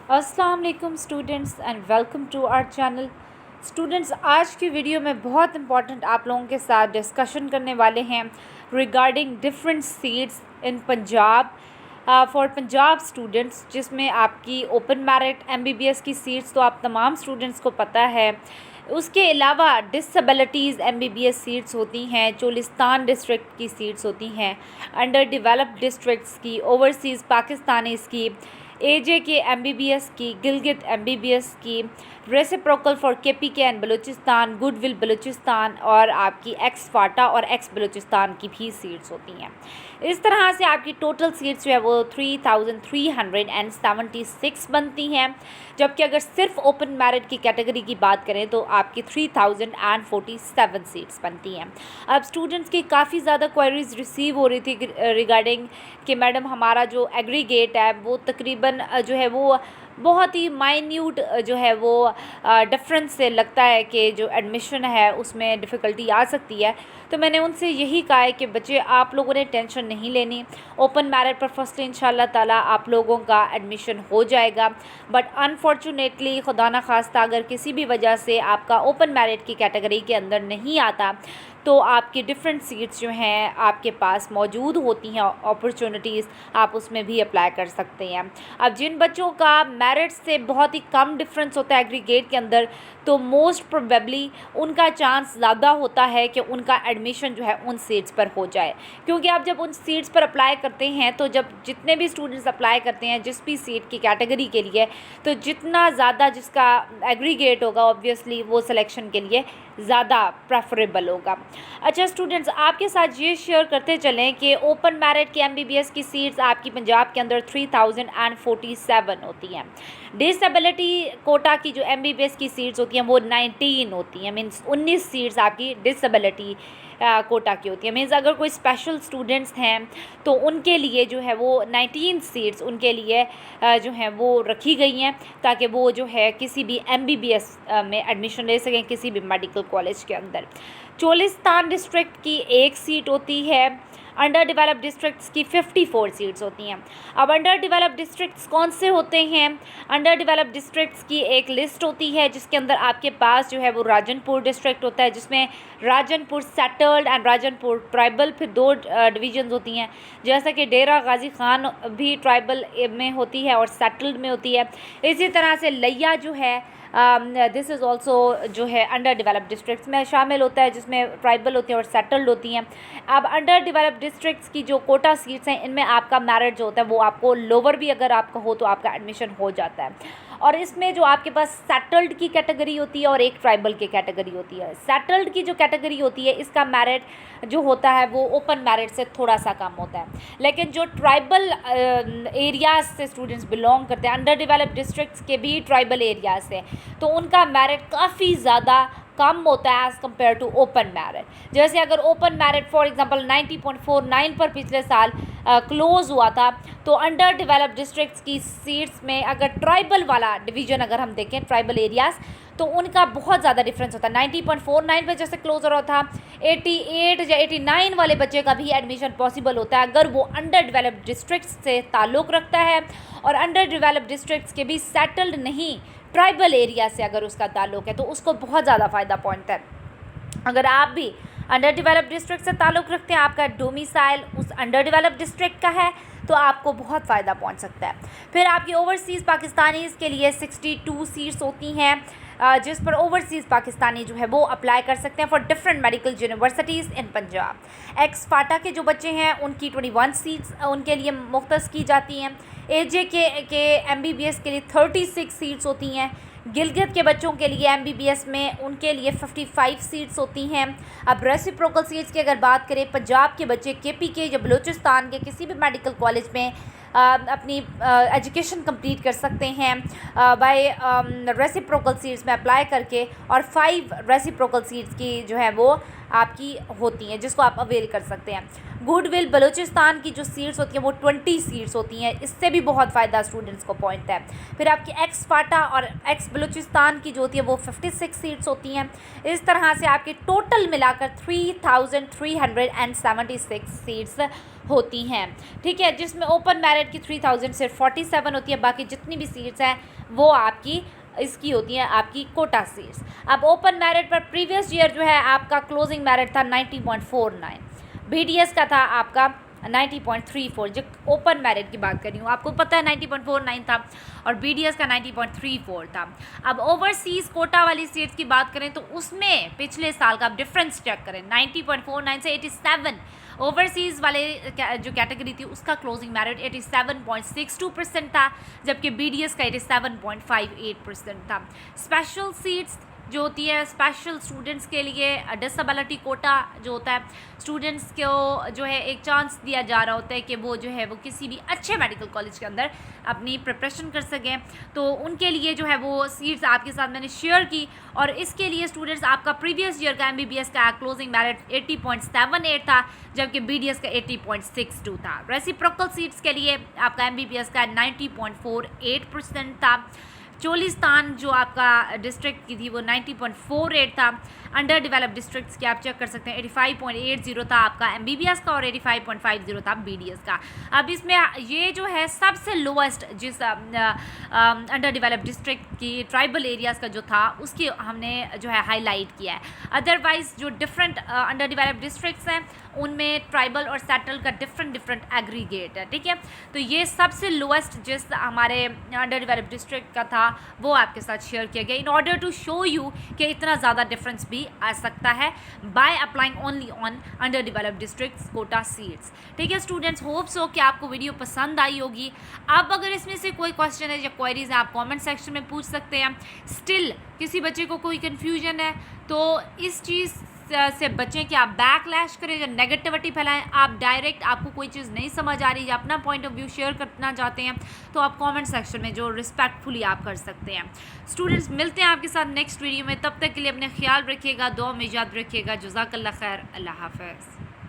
अस्सलाम वालेकुम students and welcome to our channel. Students, आज की वीडियो में बहुत इंपॉर्टेंट आप लोगों के साथ डिस्कशन करने वाले हैं regarding different seats in Punjab for Punjab students, जिसमें आपकी ओपन मेरिट एमबीबीएस की सीट्स तो आप तमाम स्टूडेंट्स को पता है। उसके अलावा डिसेबिलिटीज़ एमबीबीएस सीट्स होती हैं, चोलिस्तान डिस्ट्रिक्ट की सीट्स होती हैं, अंडर डेवलप्ड डिस्ट्रिक्ट्स की, ओवरसीज़ पाकिस्तानीज़ की, एजे के एमबीबीएस की, गिलगित एमबीबीएस की, reciprocal for KPK and Balochistan, goodwill Balochistan और आपकी एक्स फाटा और एक्स बलूचिस्तान की भी सीट्स होती हैं। इस तरह से आपकी टोटल सीट्स जो है वो 3376 बनती हैं, जबकि अगर सिर्फ ओपन मेरिट की कैटेगरी की बात करें तो आपकी 3047 सीट्स बनती हैं। अब स्टूडेंट्स की काफ़ी ज़्यादा क्वेरीज रिसीव हो रही थी रिगार्डिंग कि मैडम हमारा जो एग्रीगेट है वो तकरीबन जो है वो बहुत ही माइन्यूट जो है वो डिफरेंस से लगता है कि जो एडमिशन है उसमें डिफ़िकल्टी आ सकती है। तो मैंने उनसे यही कहा है कि बच्चे आप लोगों ने टेंशन नहीं लेनी, ओपन मेरिट पर फर्स्टली इंशाल्लाह ताला आप लोगों का एडमिशन हो जाएगा। बट अनफॉर्चुनेटली खुदा न खास्ता अगर किसी भी वजह से आपका ओपन मेरिट की कैटेगरी के अंदर नहीं आता तो आपकी डिफरेंट सीट्स जो हैं आपके पास मौजूद होती हैं, अपॉर्चुनिटीज़ आप उसमें भी अप्लाई कर सकते हैं। अब जिन बच्चों का मेरिट से बहुत ही कम डिफरेंस होता है एग्रीगेट के अंदर, तो मोस्ट प्रोबेबली उनका चांस ज़्यादा होता है कि उनका एडमिशन जो है उन सीट्स पर हो जाए, क्योंकि आप जब उन सीट्स पर अप्लाई करते हैं तो जब जितने भी स्टूडेंट्स अप्लाई करते हैं जिस भी सीट की कैटेगरी के लिए, तो जितना ज़्यादा जिसका एग्रीगेट होगा ऑब्वियसली वो सिलेक्शन के लिए ज़्यादा प्रेफरेबल होगा। अच्छा स्टूडेंट्स, आपके साथ ये शेयर करते चलें कि ओपन मेरिट की एमबीबीएस की सीट्स आपकी पंजाब के अंदर 3047 होती हैं। डिसेबिलिटी कोटा की जो एमबीबीएस की सीट्स होती हैं वो 19 होती हैं, मीन्स 19 सीट्स आपकी डिसेबिलिटी कोटा की होती है। मीन्स अगर कोई स्पेशल स्टूडेंट्स हैं तो उनके लिए जो है वो 19 सीट्स उनके लिए जो हैं वो रखी गई हैं, ताकि वो जो है किसी भी एमबीबीएस में एडमिशन ले सकें किसी भी मेडिकल कॉलेज के अंदर। चोलिस्तान डिस्ट्रिक्ट की एक सीट होती है, अंडर डेवलप्ड डिस्ट्रिक्ट्स की 54 सीट्स होती हैं। अब अंडर डेवलप्ड डिस्ट्रिक्ट्स कौन से होते हैं? अंडर डेवलप्ड डिस्ट्रिक्ट्स की एक लिस्ट होती है जिसके अंदर आपके पास जो है वो राजनपुर डिस्ट्रिक्ट होता है, जिसमें Rajanpur settled and Rajanpur tribal, फिर दो डिवीजन्स होती हैं, जैसा कि डेरा गाजी खान भी ट्राइबल में होती है और सेटल्ड में होती है। इसी तरह से लिया जो है दिस इज़ ऑल्सो जो है अंडर डेवलप्ड डिस्ट्रिक्ट्स में शामिल होता है, जिसमें ट्राइबल होती हैं और सेटल्ड होती हैं। अब अंडर डेवलप्ड डिस्ट्रिक्ट्स की जो कोटा सीट्स हैं इनमें आपका मेरिट जो होता है वो आपको लोअर भी अगर आपका हो तो आपका एडमिशन हो जाता है। और इसमें जो आपके पास सेटल्ड की कैटेगरी होती है और एक ट्राइबल की कैटेगरी होती है। सेटल्ड की जो कैटेगरी होती है इसका मेरिट जो होता है वो ओपन मेरिट से थोड़ा सा कम होता है, लेकिन जो ट्राइबल एरियाज़ से स्टूडेंट्स बिलोंग करते हैं, अंडर डेवलप्ड डिस्ट्रिक्ट्स के भी ट्राइबल एरियाज से, तो उनका मेरिट काफ़ी ज़्यादा कम होता है as compared to open merit. जैसे अगर ओपन मेरिट फॉर एग्जांपल 90.49 पर पिछले साल क्लोज़ हुआ था, तो अंडर डेवलप्ड डिस्ट्रिक्ट्स की सीट्स में अगर ट्राइबल वाला डिवीज़न अगर हम देखें, ट्राइबल एरियाज़, तो उनका बहुत ज़्यादा डिफरेंस होता है। 90.49 पे जैसे क्लोज हो रहा था, 88 या 89 वाले बच्चे का भी एडमिशन पॉसिबल होता है अगर वो अंडर डेवलप्ड डिस्ट्रिक्ट्स से ताल्लुक़ रखता है और अंडर डेवलप्ड डिस्ट्रिक्ट्स के भी सेटल्ड नहीं ट्राइबल एरिया से अगर उसका ताल्लुक़ है तो उसको बहुत ज़्यादा फ़ायदा पहुँचता है। अगर आप भी अंडर डेवलप्ड डिस्ट्रिक्ट से ताल्लुक़ रखते हैं, आपका डोमिसाइल उस अंडर डेवलप्ड डिस्ट्रिक्ट का है, तो आपको बहुत फ़ायदा पहुंच सकता है। फिर आपकी ओवरसीज़ पाकिस्तानीज़ के लिए 62 सीट्स होती हैं, जिस पर ओवरसीज़ पाकिस्तानी जो है वो अप्लाई कर सकते हैं for different medical universities in Punjab. Ex FATA के जो बच्चे हैं उनकी 21 सीट्स उनके लिए मुख्तस की जाती हैं। एजे के एमबीबीएस के लिए 36 सीट्स होती हैं। गिलगित के बच्चों के लिए एमबीबीएस में उनके लिए 55 सीट्स होती हैं। अब रेसिप्रोकल सीट्स की अगर बात करें, पंजाब के बच्चे केपीके या बलूचिस्तान के किसी भी मेडिकल कॉलेज में अपनी एजुकेशन कंप्लीट कर सकते हैं बाय रेसिप्रोकल सीट्स में अप्लाई करके, और 5 रेसिप्रोकल सीट्स की जो है वो आपकी होती हैं जिसको आप अवेल कर सकते हैं। गुडविल बलूचिस्तान की जो सीट्स होती हैं वो 20 सीट्स होती हैं, इससे भी बहुत फ़ायदा स्टूडेंट्स को पहुंचता है। फिर आपकी एक्स फाटा और एक्स बलूचिस्तान की जो होती है वो 56 सीट्स होती हैं। इस तरह से आपकी टोटल मिलाकर 3376 सीट्स होती हैं, ठीक है, जिसमें ओपन मेरिट की 3000 सिर्फ 47 होती है, बाकी जितनी भी सीट्स हैं वो आपकी इसकी होती हैं आपकी कोटा सीट्स। अब ओपन मेरिट पर प्रीवियस ईयर जो है आपका क्लोजिंग मेरिट था 90.49, BDS का था आपका 90.34, जो ओपन मेरिट की बात कर रही हूँ, आपको पता है 90.49 था और BDS का 90.34 था। अब ओवरसीज़ कोटा वाली सीट्स की बात करें तो उसमें पिछले साल का आप डिफरेंस चेक करें, 90.49 से 87, ओवरसीज़ वाले जो कैटेगरी थी उसका क्लोजिंग मेरिट 87.62% था, जबकि BDS का 87.58% था। स्पेशल सीट्स जो होती है स्पेशल स्टूडेंट्स के लिए, डिसेबिलिटी कोटा जो होता है, स्टूडेंट्स को जो है एक चांस दिया जा रहा होता है कि वो जो है वो किसी भी अच्छे मेडिकल कॉलेज के अंदर अपनी प्रिपरेशन कर सकें, तो उनके लिए जो है वो सीट्स आपके साथ मैंने शेयर की। और इसके लिए स्टूडेंट्स आपका प्रीवियस ईयर का MBBS का क्लोजिंग मेरिट 80.78 था, जबकि BDS का 80.62 था। रेसिप्रोकल सीट्स के लिए आपका MBBS का 90.48% था। चोलिस्तान जो आपका डिस्ट्रिक्ट की थी वो 90.48 था। अंडर डेवलप्ड डिस्ट्रिक्ट्स की आप चेक कर सकते हैं, 85.80 था आपका MBBS का और 85.50 था BDS का। अब इसमें ये जो है सबसे लोएस्ट जिस अंडर डेवलप्ड डिस्ट्रिक्ट की ट्राइबल एरियाज़ का जो था उसकी हमने जो है हाईलाइट किया है। अदरवाइज़ जो डिफरेंट अंडर डेवलप्ड डिस्ट्रिक्ट्स हैं उनमें ट्राइबल और सेटल का डिफरेंट एग्रीगेट है, ठीक है। तो ये सबसे लोएस्ट जिस हमारे अंडर डेवलप्ड डिस्ट्रिक्ट का था वो आपके साथ शेयर किया गया in order to show you कि इतना ज़्यादा डिफरेंस भी आ सकता है by applying only on under developed districts quota seats, ठीक है। स्टूडेंट्स होप्स हो कि आपको वीडियो पसंद आई होगी। अब अगर इसमें से कोई क्वेश्चन है या क्वेरीज है आप कमेंट सेक्शन में पूछ सकते हैं। स्टिल किसी बच्चे को कोई कन्फ्यूजन है तो इस चीज़ से बचें कि आप बैकलैश करें या नेगेटिविटी फैलाएं। आप डायरेक्ट आपको कोई चीज़ नहीं समझ आ रही या अपना पॉइंट ऑफ व्यू शेयर करना चाहते हैं तो आप कमेंट सेक्शन में जो रिस्पेक्टफुली आप कर सकते हैं। स्टूडेंट्स मिलते हैं आपके साथ नेक्स्ट वीडियो में, तब तक के लिए अपने ख्याल रखिएगा, दुआ में याद रखिएगा। जज़ाकल्लाह खैर, अल्लाह हाफ़िज़।